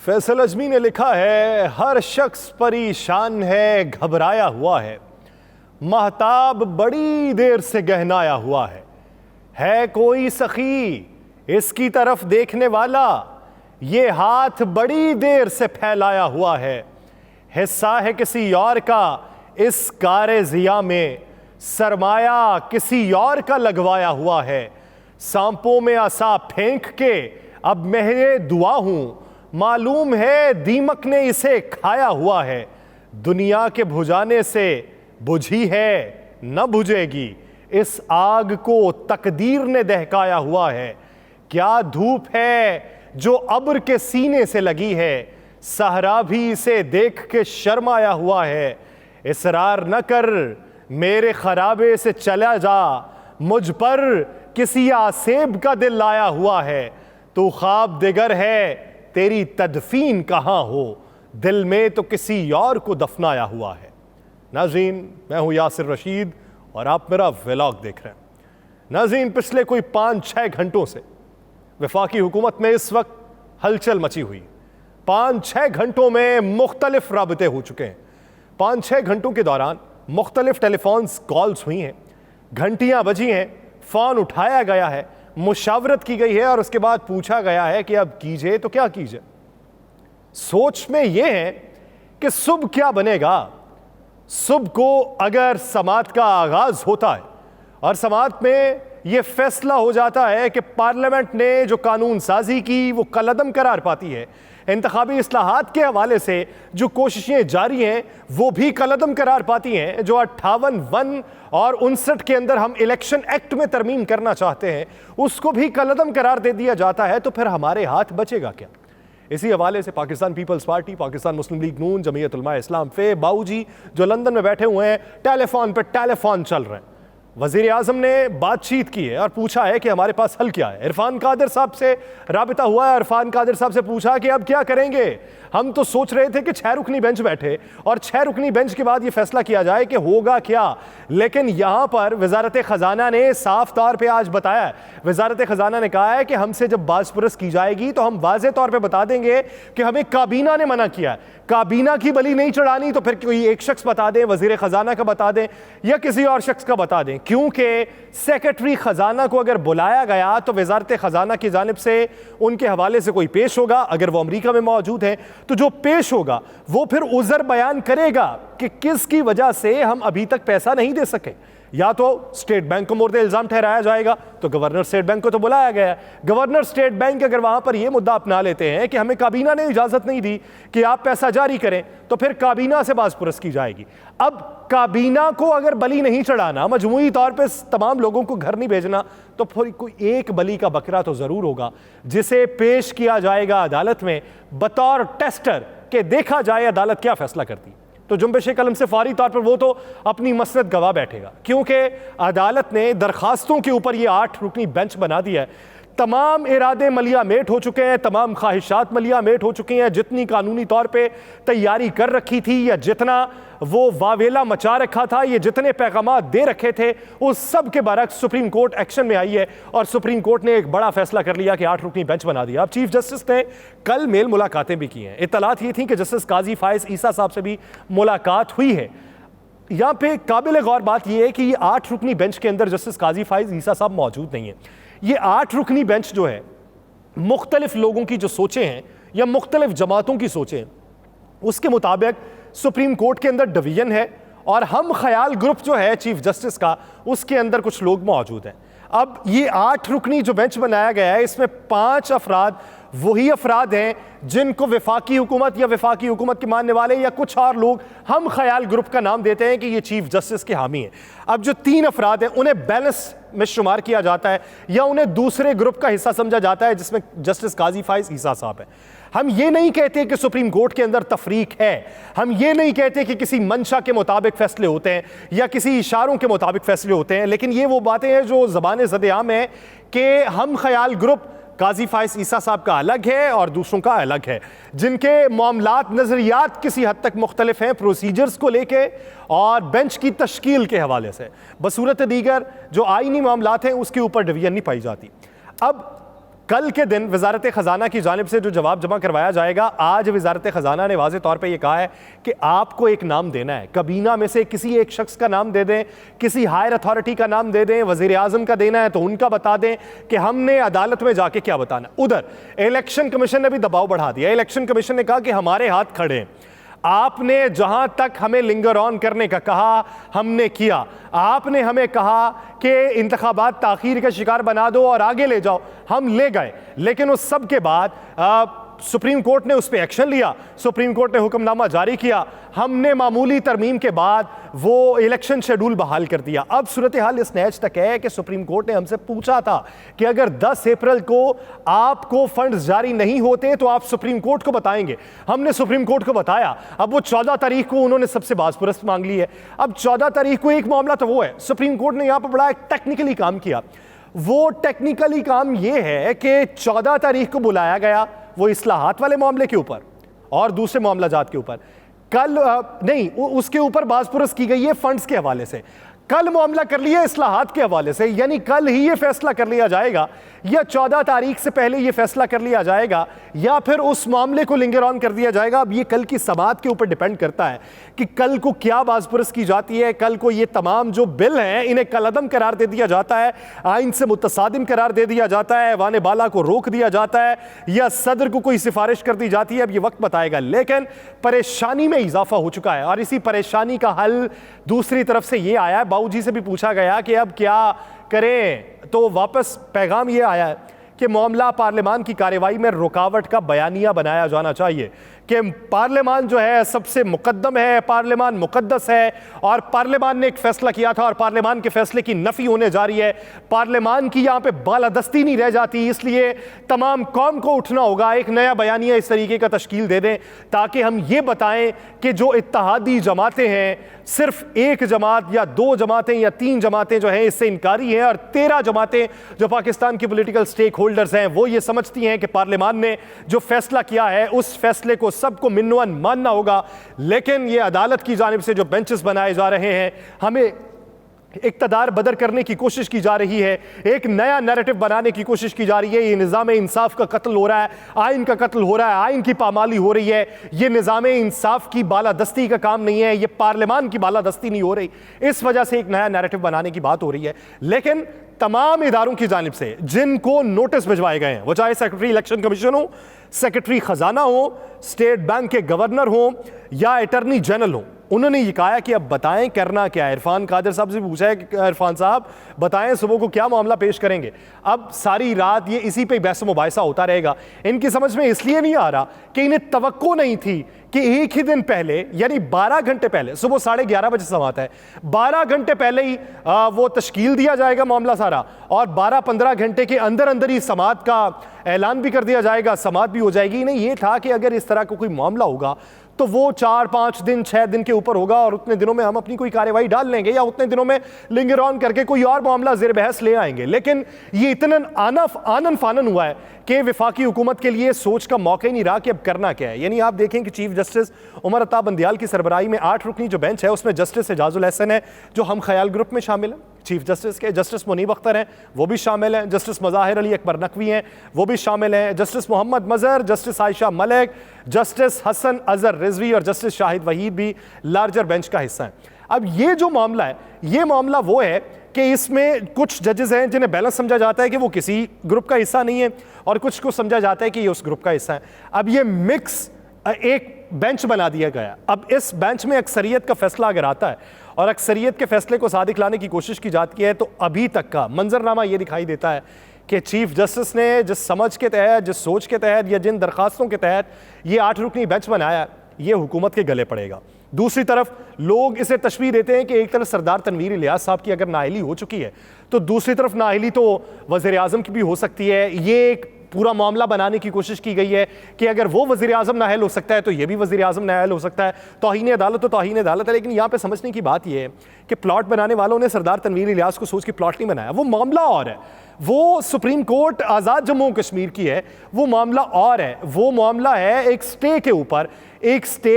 फैसल अजमी ने लिखा है, हर शख्स परेशान है, घबराया हुआ है, महताब बड़ी देर से गहनाया हुआ है कोई सखी इसकी तरफ देखने वाला, ये हाथ बड़ी देर से फैलाया हुआ है। हिस्सा है किसी और का इस कारे ज़िया में, सरमाया किसी और का लगवाया हुआ है। सांपों में असा फेंक के अब मेरे दुआ हूं, मालूम है दीमक ने इसे खाया हुआ है। दुनिया के बुझाने से बुझी है न बुझेगी, इस आग को तकदीर ने दहकाया हुआ है। क्या धूप है जो अब्र के सीने से लगी है, सहरा भी इसे देख के शर्माया हुआ है। इसरार न कर मेरे खराबे से चला जा, मुझ पर किसी आसेब का दिल लाया हुआ है। तू ख्वाब दिगर है तेरी तदफीन कहाँ हो, दिल में तो किसी और को दफनाया हुआ है। नाज़रीन, मैं हूँ यासिर रशीद और आप मेरा व्लॉग देख रहे हैं। नाज़रीन, पिछले कोई 5-6 घंटों से वफाकी हुकूमत में इस वक्त हलचल मची हुई। 5-6 घंटों में मुख्तलिफ राबते हो चुके हैं। 5-6 घंटों के दौरान मुख्तलिफ टेलीफोन्स कॉल्स हुई हैं, घंटियाँ बजी हैं, फ़ोन उठाया गया है, मुशावरत की गई है और उसके बाद पूछा गया है कि अब कीजिए तो क्या कीजिए। सोच में यह है कि सुबह क्या बनेगा। सुबह को अगर समात का आगाज होता है और समात में यह फैसला हो जाता है कि पार्लियामेंट ने जो कानून साजी की वो कलअदम करार पाती है, इंतखाबी इस्लाहात के हवाले से जो कोशिशें जारी हैं वो भी कलअदम करार पाती हैं, जो 58(1) और 59 के अंदर हम इलेक्शन एक्ट में तरमीम करना चाहते हैं उसको भी कलअदम करार दे दिया जाता है, तो फिर हमारे हाथ बचेगा क्या। इसी हवाले से पाकिस्तान पीपल्स पार्टी, पाकिस्तान मुस्लिम लीग नून, जमीयत उलमा इस्लाम फे, बाऊजी जो लंदन में बैठे हुए हैं, टेलीफोन पे टेलीफोन चल रहे हैं। वज़ीर आज़म ने बातचीत की है और पूछा है कि हमारे पास हल क्या है। इरफान कादिर साहब से राबिता हुआ है, इरफान कादिर साहब से पूछा कि अब क्या करेंगे। हम तो सोच रहे थे कि 6 रुकनी बेंच बैठे और 6 रुकनी बेंच के बाद ये फैसला किया जाए कि होगा क्या, लेकिन यहाँ पर वजारत ख़जाना ने साफ तौर पर आज बताया है। वजारत ख़जाना ने कहा है कि हमसे जब बाज़पुरस की जाएगी तो हम वाज़े तौर पर बता देंगे कि हमें काबीना ने मना किया है। काबीना की बलि नहीं चढ़ानी तो फिर कोई एक शख्स बता दें, वज़ीर ख़जाना का बता दें या किसी और शख्स का बता दें, क्योंकि सेक्रेटरी ख़जाना को अगर बुलाया गया तो वज़ारत ख़जाना की जानिब से उनके हवाले से कोई पेश होगा। अगर वो अमेरिका में मौजूद हैं तो जो पेश होगा वो फिर उज़र बयान करेगा कि किसकी वजह से हम अभी तक पैसा नहीं दे सके। या तो स्टेट बैंक को मोर्दे इल्ज़ाम ठहराया जाएगा, तो गवर्नर स्टेट बैंक को तो बुलाया गया है। गवर्नर स्टेट बैंक अगर वहां पर यह मुद्दा अपना लेते हैं कि हमें काबीना ने इजाज़त नहीं दी कि आप पैसा जारी करें, तो फिर काबीना से बाज़पुरस की जाएगी। अब काबीना को अगर बलि नहीं चढ़ाना, मजमूई तौर पर तमाम लोगों को घर नहीं भेजना, तो फिर कोई एक बलि का बकरा तो ज़रूर होगा जिसे पेश किया जाएगा अदालत में बतौर टेस्टर के देखा जाए अदालत क्या फैसला करती। तो जुम्बिश कलम से फौरी तौर पर वो तो अपनी मसनद गवा बैठेगा, क्योंकि अदालत ने दरखास्तों के ऊपर ये 8 रुकनी बेंच बना दिया है। तमाम इरादे मलिया मेट हो चुके हैं, तमाम ख्वाहिशात मलिया मेट हो चुकी हैं। जितनी कानूनी तौर पे तैयारी कर रखी थी या जितना वो वावेला मचा रखा था, ये जितने पैगाम दे रखे थे, उस सब के बरक्स सुप्रीम कोर्ट एक्शन में आई है और सुप्रीम कोर्ट ने एक बड़ा फैसला कर लिया कि 8 रुकनी बेंच बना दिया। अब चीफ जस्टिस ने कल मेल मुलाकातें भी की हैं। इत्तलात ये थी कि जस्टिस काजी फायज ईसा साहब से भी मुलाकात हुई है। यहाँ पे काबिल गौर बात यह है कि ये 8 रुकनी बेंच के अंदर जस्टिस काजी फायज ईसा साहब मौजूद नहीं है। ये 8 रुकनी बेंच जो है, मुख्तलिफ लोगों की जो सोचें हैं या मुख्तलिफ जमातों की सोचें हैं, उसके मुताबिक सुप्रीम कोर्ट के अंदर डिवीजन है और हम ख्याल ग्रुप जो है चीफ जस्टिस का, उसके अंदर कुछ लोग मौजूद हैं। अब ये 8 रुकनी जो बेंच बनाया गया है, इसमें 5 अफराद वही अफराद हैं जिनको वफाकी हुकूमत या वफाकी हुकूमत के मानने वाले या कुछ और लोग हम ख्याल ग्रुप का नाम देते हैं कि ये चीफ जस्टिस के हामी हैं। अब जो 3 अफराद हैं उन्हें बैलेंस में शुमार किया जाता है या उन्हें दूसरे ग्रुप का हिस्सा समझा जाता है, जिसमें जस्टिस काजी फायज ईसा साहब हैं। हम ये नहीं कहते कि सुप्रीम कोर्ट के अंदर तफरीक है, हम ये नहीं कहते कि किसी मंशा के मुताबिक फैसले होते हैं या किसी इशारों के मुताबिक फैसले होते हैं, लेकिन ये वो बातें हैं जो ज़बान ज़द-ए-आम है कि हम ख्याल ग्रुप काजी फायज ईसा साहब का अलग है और दूसरों का अलग है, जिनके मामलात नज़रियात किसी हद तक मुख्तलिफ हैं प्रोसीजर्स को लेके और बेंच की तश्कील के हवाले से। बसूरत दीगर जो आईनी मामलात हैं उसके ऊपर डिवीजन नहीं पाई जाती। अब कल के दिन वजारत ख़जाना की जानिब से जो जवाब जमा करवाया जाएगा, आज वजारत ख़जाना ने वाज़े तौर पे ये कहा है कि आपको एक नाम देना है, कबीना में से किसी एक शख्स का नाम दे दें, किसी हायर अथॉरिटी का नाम दे दें, वज़ीर आज़म का देना है तो उनका बता दें कि हमने अदालत में जाके क्या बताना। उधर इलेक्शन कमीशन ने भी दबाव बढ़ा दिया। इलेक्शन कमीशन ने कहा कि हमारे हाथ खड़े हैं, आपने जहां तक हमें लिंगर ऑन करने का कहा हमने किया, आपने हमें कहा कि इंतखाबात ताखीर का शिकार बना दो और आगे ले जाओ, हम ले गए। लेकिन उस सब के बाद सुप्रीम कोर्ट ने उस पर एक्शन लिया, सुप्रीम कोर्ट ने हुक्मनामा जारी किया, हमने मामूली तरमीम के बाद वो इलेक्शन शेड्यूल बहाल कर दिया। अब सूरत हाल इस नहज तक है कि सुप्रीम कोर्ट ने हमसे पूछा था कि अगर 10 अप्रैल को आपको फंड्स जारी नहीं होते तो आप सुप्रीम कोर्ट को बताएंगे। हमने सुप्रीम कोर्ट को बताया। अब वो 14 तारीख को उन्होंने सबसे बाज़पुरस्त मांग ली है। अब 14 तारीख को एक मामला तो वो है, सुप्रीम कोर्ट ने यहाँ पर बड़ा एक टेक्निकली काम किया। वो टेक्निकली काम ये है कि 14 तारीख को बुलाया गया वो इस्लाहात वाले मामले के ऊपर और दूसरे मामला जात के ऊपर, कल नहीं उसके ऊपर बाज़पुरस की गई है फंड्स के हवाले से, कल मामला कर लिया इस्लाहात के हवाले से, यानी कल ही ये फैसला कर लिया जाएगा या 14 तारीख से पहले ये फैसला कर लिया जाएगा या फिर उस मामले को लिंगर ऑन कर दिया जाएगा। अब ये कल की समाअत के ऊपर डिपेंड करता है कि कल को क्या बाज़पुरस की जाती है। कल को ये तमाम जो बिल हैं इन्हें कलअदम करार दे दिया जाता है, आइन से मुतसादिम करार दे दिया जाता है, ऐवान बाला को रोक दिया जाता है या सदर को कोई सिफारिश कर दी जाती है। अब ये वक्त बताएगा, लेकिन परेशानी में इजाफा हो चुका है और इसी परेशानी का हल दूसरी तरफ से ये आया है। बाबूजी से भी पूछा गया कि अब क्या करें, तो वापस पैगाम ये आया है कि मामला पार्लियामान की कार्रवाई में रुकावट का बयानिया बनाया जाना चाहिए कि पार्लियामान जो है सबसे मुकद्दम है, पार्लियामान मुकद्दस है और पार्लियामान ने एक फैसला किया था और पार्लियामान के फैसले की नफी होने जा रही है। पार्लियामान की यहाँ पे बालादस्ती नहीं रह जाती, इसलिए तमाम कौम को उठना होगा, एक नया बयानिया इस तरीके का तश्कील दे दें ताकि हम ये बताएं कि जो इत्तेहादी जमातें हैं, सिर्फ एक जमात या 2 जमातें या 3 जमातें जो हैं इससे इनकारी हैं और 13 जमातें जो पाकिस्तान की पॉलिटिकल स्टेक होल्डर्स हैं वो ये समझती हैं कि पार्लियामान ने जो फैसला किया है उस फैसले को सबको मिन्नुअन मानना होगा। लेकिन ये अदालत की जानिब से जो बेंचेस बनाए जा रहे हैं, हमें इक़्तिदार बदर करने की कोशिश की जा रही है, एक नया नैरेटिव बनाने की कोशिश की जा रही है। ये निज़ाम इंसाफ का कत्ल हो रहा है, आइन का कत्ल हो रहा है, आइन की पामाली हो रही है। ये निज़ाम इंसाफ की बालादस्ती का काम नहीं है, ये पार्लियामान की बालादस्ती नहीं हो रही। इस वजह से एक नया नैरेटिव बनाने की बात हो रही है। लेकिन तमाम इदारों की जानिब से जिनको नोटिस भिजवाए गए हैं, वो चाहे सेक्रेटरी इलेक्शन कमीशन हो, सेक्रेटरी खजाना हो, स्टेट बैंक के गवर्नर हो या अटॉर्नी जनरल हो, उन्होंने ये कहा कि अब बताएं करना क्या है। इरफान कादिर साहब से पूछा है कि इरफान साहब बताएं सुबह को क्या मामला पेश करेंगे। अब सारी रात ये इसी पे बहस मुबाहिसा होता रहेगा। इनकी समझ में इसलिए नहीं आ रहा कि इन्हें तवक्को नहीं थी कि एक ही दिन पहले यानी 12 घंटे पहले, सुबह 11:30 बजे समाअत है, 12 घंटे पहले ही वो तश्कील दिया जाएगा मामला सारा और 12-15 घंटे के अंदर अंदर ही समाअत का ऐलान भी कर दिया जाएगा, समाअत भी हो जाएगी। नहीं, ये था कि अगर इस तरह का कोई मामला होगा तो वो 4-5 दिन 6 दिन के ऊपर होगा और उतने दिनों में हम अपनी कोई कार्रवाई डाल लेंगे या उतने दिनों में लिंगर ऑन करके कोई और मामला ज़ेर बहस ले आएंगे। लेकिन ये इतना आनन फानन हुआ है कि वफाकी हुकूमत के लिए सोच का मौका ही नहीं रहा कि अब करना क्या है। यानी आप देखें कि चीफ जस्टिस उमर अता बंदियाल की सरबराही में 8 रुकनी जो बेंच है उसमें जस्टिस एजाजुल एहसन है जो हम ख्याल ग्रुप में शामिल हैं, चीफ जस्टिस के जस्टिस मुनीब अख्तर हैं वो भी शामिल हैं, जस्टिस मज़ाहिर अली अकबर नकवी हैं वो भी शामिल हैं, justice Mohammad Mazhar, justice Ayesha Malik, justice Hasan Azhar Rizvi और जस्टिस शाहिद वहीद भी लार्जर बेंच का हिस्सा हैं। अब ये जो मामला है, ये मामला वो है कि इसमें कुछ जजेस हैं जिन्हें बैलेंस समझा जाता है कि वो किसी ग्रुप का हिस्सा नहीं है और कुछ को समझा जाता है कि ये उस ग्रुप का हिस्सा है। अब ये मिक्स एक बेंच बना दिया गया। अब इस बेंच में अक्सरियत का फैसला अगर आता है और अक्सरियत के फैसले को सादिक लाने की कोशिश की जाती है तो अभी तक का मंजरनामा ये दिखाई देता है कि चीफ जस्टिस ने जिस समझ के तहत, जिस सोच के तहत या जिन दरखास्तों के तहत ये 8 रुकनी बेंच बनाया, ये हुकूमत के गले पड़ेगा। दूसरी तरफ लोग इसे तशबीह देते हैं कि एक तरफ सरदार तनवीर इलियास साहब की अगर नाअहली हो चुकी है तो दूसरी तरफ नाअहली तो वज़ीर आज़म की भी हो सकती है। ये एक पूरा मामला बनाने की कोशिश की गई है कि अगर वो वज़ीर आज़म नाअहल हो सकता है तो ये भी वज़ीर आज़म नाअहल हो सकता है। तौहीन अदालत तो तौहीन अदालत है, लेकिन यहाँ पे समझने की बात ये है कि प्लॉट बनाने वालों ने सरदार तनवीर इलियास को सोच के प्लॉट नहीं बनाया, वो मामला और है। वो सुप्रीम कोर्ट आज़ाद जम्मू कश्मीर की है, वो मामला और है। वो मामला है एक स्टे के ऊपर, एक स्टे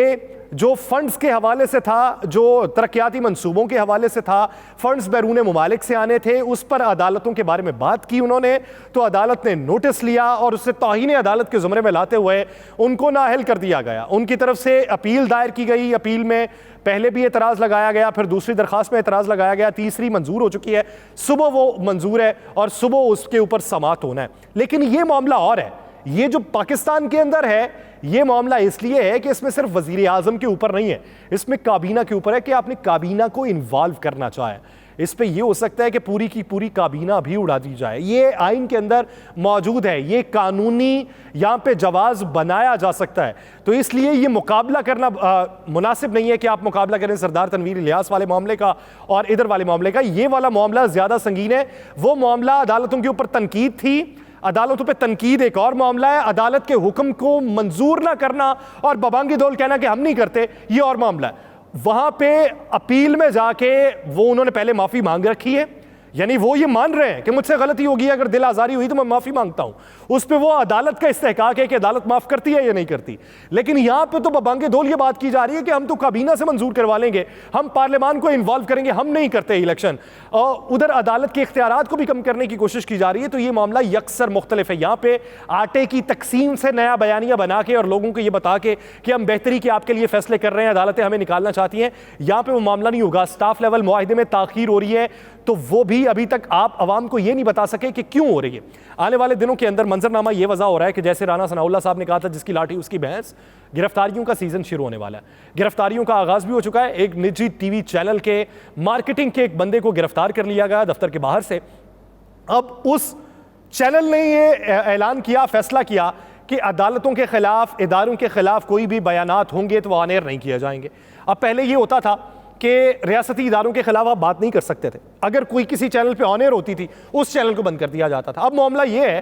जो फंड्स के हवाले से था, जो तरक्याती मंसूबों के हवाले से था, फंड्स बैरून मुमालिक से आने थे, उस पर अदालतों के बारे में बात की उन्होंने, तो अदालत ने नोटिस लिया और उससे तौहीन अदालत के ज़ुमरे में लाते हुए उनको नाअहल कर दिया गया। उनकी तरफ से अपील दायर की गई, अपील में पहले भी एतराज़ लगाया गया, फिर दूसरी दरख्वास्त में एतराज़ लगाया गया, तीसरी मंजूर हो चुकी है, सुबह वो मंजूर है और सुबह उसके ऊपर समाअत होना है। लेकिन ये मामला और है, ये जो पाकिस्तान के अंदर है, ये मामला इसलिए है कि इसमें सिर्फ वजीर आजम के ऊपर नहीं है, इसमें काबीना के ऊपर है कि आपने काबीना को इन्वॉल्व करना चाहे। इस पे ये हो सकता है कि पूरी की पूरी काबीना भी उड़ा दी जाए। ये आइन के अंदर मौजूद है, ये कानूनी यहाँ पे जवाज बनाया जा सकता है। तो इसलिए ये मुकाबला करना मुनासिब नहीं है कि आप मुकाबला करें सरदार तनवीर इलियास वाले मामले का और इधर वाले मामले का। ये वाला मामला ज़्यादा संगीन है। वो मामला अदालतों के ऊपर तनकीद थी, अदालतों पे तनकीद एक और मामला है, अदालत के हुक्म को मंजूर ना करना और बबांगी दौल कहना कि हम नहीं करते, ये और मामला है। वहां पे अपील में जाके वो उन्होंने पहले माफी मांग रखी है, यानी वो ये मान रहे हैं कि मुझसे गलती होगी, अगर दिल आजारी हुई तो मैं माफी मांगता हूं। उस पे वो अदालत का इस्तेहकाक है कि अदालत माफ करती है या नहीं करती। लेकिन यहां पे तो बबांगे दौल ये बात की जा रही है कि हम तो काबीना से मंजूर करवा लेंगे, हम पार्लियामान को इन्वॉल्व करेंगे, हम नहीं करते इलेक्शन, और उधर अदालत के इख्तियारात को भी कम करने की कोशिश की जा रही है। तो ये मामला यकसर मुख्तलिफ है। यहाँ पे आटे की तकसीम से नया बयानिया बना के और लोगों को ये बता के कि हम बेहतरी के आपके लिए फैसले कर रहे हैं, अदालतें हमें निकालना चाहती हैं, यहाँ पे वो मामला नहीं होगा। स्टाफ लेवल मुआहदे में ताखीर हो रही है, तो वो भी अभी तक आप अवाम को ये नहीं बता सके कि क्यों हो रही है। आने वाले दिनों के अंदर मंजरनामा ये वजह हो रहा है कि जैसे राना सनाउल्लाह साहब ने कहा था, जिसकी लाठी उसकी भैंस, गिरफ्तारियों का सीजन शुरू होने वाला है। गिरफ्तारियों का आगाज भी हो चुका है। एक निजी टीवी चैनल के मार्केटिंग के एक बंदे को गिरफ्तार कर लिया गया दफ्तर के बाहर से। अब उस चैनल ने ये ऐलान किया, फैसला किया कि अदालतों के खिलाफ, इदारों के खिलाफ कोई भी बयानात होंगे तो वो ऑन एयर नहीं किए जाएंगे। अब पहले ये होता था कि रियासती इदारों के खिलाफ आप बात नहीं कर सकते थे, अगर कोई किसी चैनल पे ऑन एयर होती थी उस चैनल को बंद कर दिया जाता था। अब मामला ये है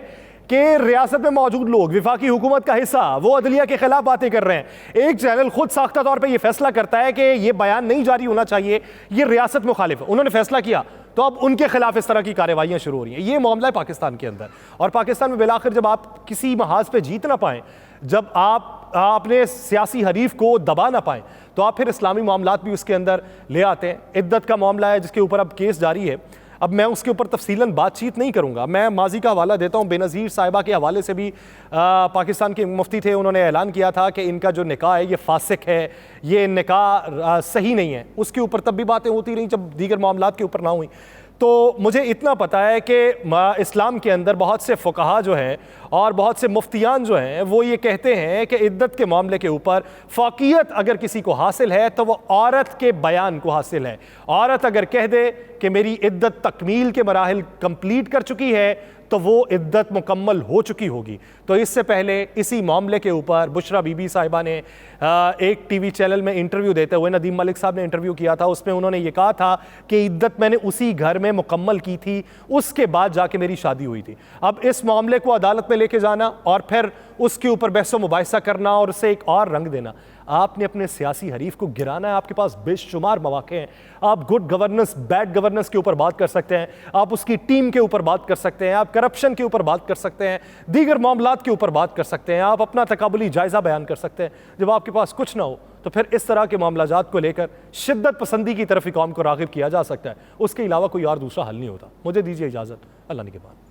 कि रियासत में मौजूद लोग, विफाकी हुकूमत का हिस्सा, वो अदलिया के खिलाफ बातें कर रहे हैं। एक चैनल खुद साख्ता तौर पे ये फैसला करता है कि ये बयान नहीं जारी होना चाहिए, ये रियासत मुखालिफ है, उन्होंने फैसला किया, तो अब उनके खिलाफ इस तरह की कार्रवाइयां शुरू हो रही हैं। ये मामला है पाकिस्तान के अंदर। और पाकिस्तान में बिलाखिर जब आप किसी महाज पे जीत ना पाएं, जब आप अपने सियासी हरीफ को दबा ना पाएं, तो आप फिर इस्लामी मामलात भी उसके अंदर ले आते हैं। इद्दत का मामला है जिसके ऊपर अब केस जारी है। अब मैं उसके ऊपर तफसीलन बातचीत नहीं करूंगा, मैं माजी का हवाला देता हूं। बेनज़ीर साहिबा के हवाले से भी पाकिस्तान के मुफ्ती थे, उन्होंने ऐलान किया था कि इनका जो निकाह है ये फासिक है, ये निकाह सही नहीं है। उसके ऊपर तब भी बातें होती रहीं जब दीगर मामलात के ऊपर ना हुई। तो मुझे इतना पता है कि इस्लाम के अंदर बहुत से फ़ुक़हा जो हैं और बहुत से मुफ्तियान जो हैं वो ये कहते हैं कि इद्दत के मामले के ऊपर फ़ाक़ियत अगर किसी को हासिल है तो वो औरत के बयान को हासिल है। औरत अगर कह दे कि मेरी इद्दत तकमील के मराहिल कंप्लीट कर चुकी है तो वो इद्दत मुकम्मल हो चुकी होगी। तो इससे पहले इसी मामले के ऊपर बुशरा बीबी साहिबा ने एक टीवी चैनल में इंटरव्यू देते हुए, नदीम मलिक साहब ने इंटरव्यू किया था, उसमें उन्होंने ये कहा था कि इद्दत मैंने उसी घर में मुकम्मल की थी, उसके बाद जाके मेरी शादी हुई थी। अब इस मामले को अदालत में लेके जाना और फिर उसके ऊपर बहस व मुबाहिसा करना और उसे एक और रंग देना, आपने अपने सियासी हरीफ को गिराना है। आपके पास बेशुमार मौके हैं। आप गुड गवर्नेंस, बैड गवर्नेंस के ऊपर बात कर सकते हैं, आप उसकी टीम के ऊपर बात कर सकते हैं, आप करप्शन के ऊपर बात कर सकते हैं, दीगर मामलात के ऊपर बात कर सकते हैं, आप अपना तकाबुली जायज़ा बयान कर सकते हैं। जब आपके पास कुछ ना हो तो फिर इस तरह के मामलाजात को लेकर शिद्दत पसंदी की तरफ ही कौम को राग़िब किया जा सकता है। उसके अलावा कोई और दूसरा हल नहीं होता। मुझे दीजिए इजाज़त, अल्लाह ने के बाद।